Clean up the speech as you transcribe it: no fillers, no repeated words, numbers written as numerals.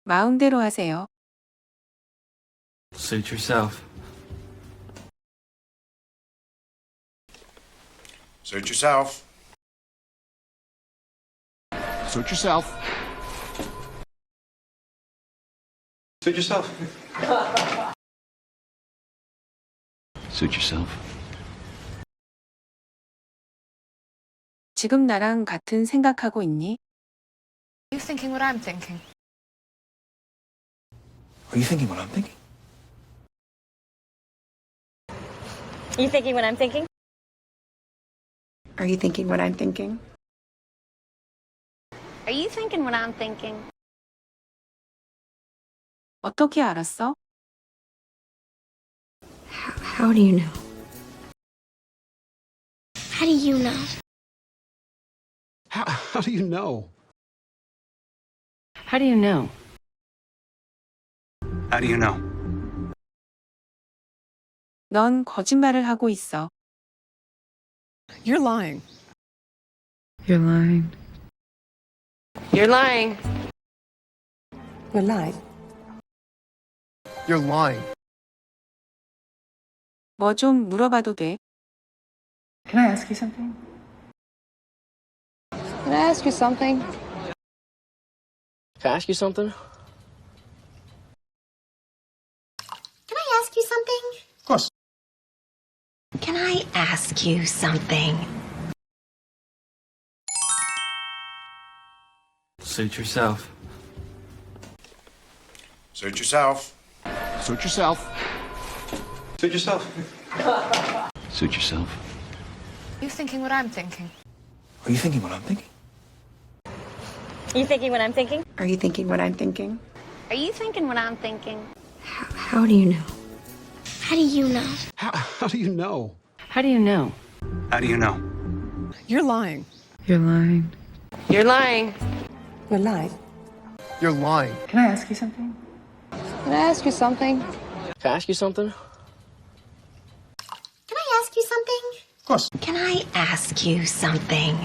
마음대로 하세요. Suit yourself. Suit yourself. Suit yourself. Suit yourself. Suit yourself. 지금 나랑 같은 생각하고 있니? Are you thinking what I'm thinking? Are you thinking what I'm thinking? You thinking what I'm thinking? Are you thinking what I'm thinking? Are you thinking what I'm thinking? 어떻게 알았어? How do you know? How do you know? How do you know? How do you know? How do you know? 넌 거짓말을 하고 있어. You're lying. You're lying. You're lying. You're lying. You're lying. 뭐 좀 물어봐도 돼? Can I ask you something? Can I ask you something? Can I ask you something? Can I ask you something? Of course. Can I ask you something? Suit yourself. Suit yourself. Suit yourself. Suit yourself. Suit yourself. Are you thinking what I'm thinking? Are you thinking what I'm thinking? You thinking what I'm thinking? Are you thinking what I'm thinking? Are you thinking what I'm thinking? How do you know? How do you know? How do you know? How do you know? How do you know? You're lying. You're lying. You're lying. You're lying. You're lying. Can I ask you something? Can I ask you something? Can I ask you something? Can I ask you something? Of course. Can I ask you something?